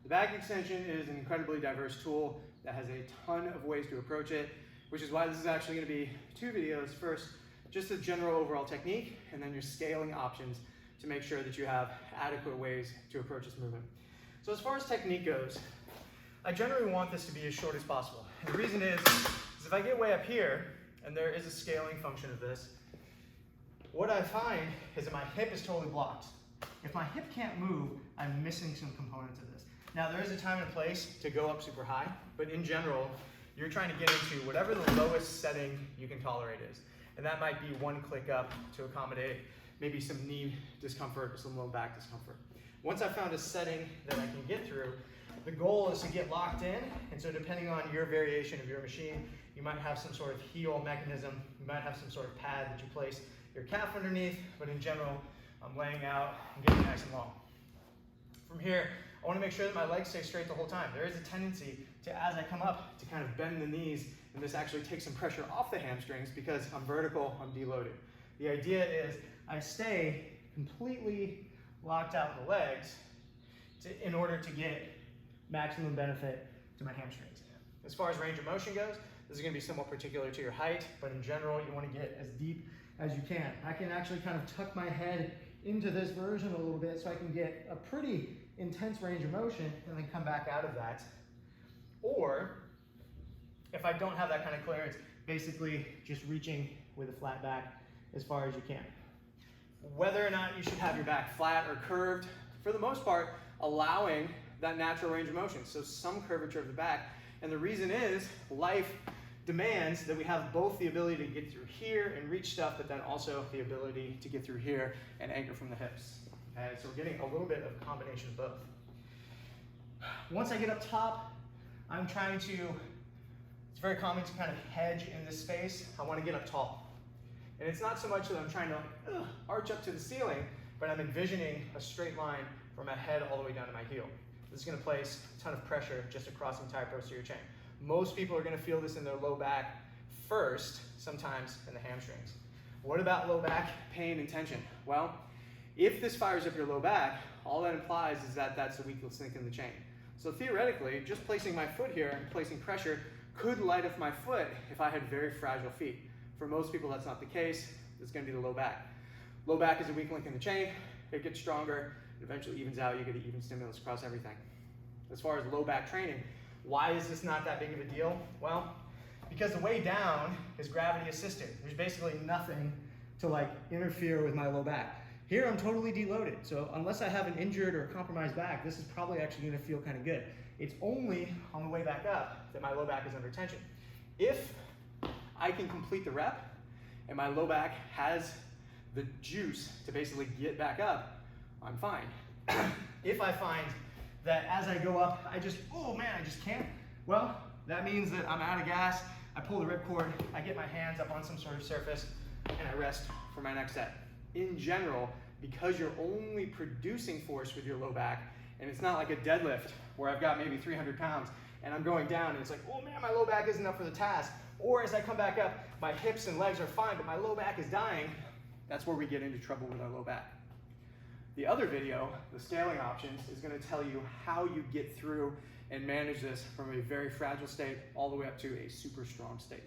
The back extension is an incredibly diverse tool that has a ton of ways to approach it, which is why this is actually going to be 2 videos. First, just a general overall technique, and then your scaling options to make sure that you have adequate ways to approach this movement. So as far as technique goes, I generally want this to be as short as possible. And the reason is if I get way up here, and there is a scaling function of this, what I find is that my hip is totally blocked. If my hip can't move, I'm missing some components of this. Now there is a time and a place to go up super high, but in general, you're trying to get into whatever the lowest setting you can tolerate is. And that might be 1 click up to accommodate maybe some knee discomfort, some low back discomfort. Once I've found a setting that I can get through, the goal is to get locked in. And so depending on your variation of your machine, you might have some sort of heel mechanism, you might have some sort of pad that you place your calf underneath, but in general, I'm laying out and getting nice and long. From here, I want to make sure that my legs stay straight the whole time. There is a tendency to, as I come up, to kind of bend the knees, and this actually takes some pressure off the hamstrings because I'm vertical, I'm deloaded. The idea is I stay completely locked out in the legs in order to get maximum benefit to my hamstrings. As far as range of motion goes, this is going to be somewhat particular to your height, but in general, you want to get as deep as you can. I can actually kind of tuck my head into this version a little bit so I can get a pretty intense range of motion and then come back out of that. Or if I don't have that kind of clearance, basically just reaching with a flat back as far as you can. Whether or not you should have your back flat or curved, for the most part, allowing that natural range of motion, so some curvature of the back. And the reason is life demands that we have both the ability to get through here and reach stuff, but then also the ability to get through here and anchor from the hips. Okay, so we're getting a little bit of a combination of both. Once I get up top, I'm trying to, it's very common to kind of hedge in this space. I want to get up tall. And it's not so much that I'm trying to arch up to the ceiling, but I'm envisioning a straight line from my head all the way down to my heel. This is going to place a ton of pressure just across the entire posterior chain. Most people are going to feel this in their low back first, sometimes in the hamstrings. What about low back pain and tension? Well, if this fires up your low back, all that implies is that that's the weakest link in the chain. So theoretically, just placing my foot here and placing pressure could light up my foot if I had very fragile feet. For most people, that's not the case. It's going to be the low back. Low back is a weak link in the chain. It gets stronger. It eventually evens out. You get an even stimulus across everything. As far as low back training, why is this not that big of a deal? Well, because the way down is gravity assisted. There's basically nothing to interfere with my low back. Here I'm totally deloaded, so unless I have an injured or compromised back, this is probably actually going to feel kind of good. It's only on the way back up that my low back is under tension. If I can complete the rep and my low back has the juice to basically get back up, I'm fine. If I find that as I go up, I just can't, well, that means that I'm out of gas. I pull the ripcord, I get my hands up on some sort of surface, and I rest for my next set. In general, because you're only producing force with your low back, and it's not like a deadlift where I've got maybe 300 pounds and I'm going down and it's like, oh man, my low back isn't up for the task. Or as I come back up, my hips and legs are fine, but my low back is dying. That's where we get into trouble with our low back. The other video, the scaling options, is going to tell you how you get through and manage this from a very fragile state all the way up to a super strong state.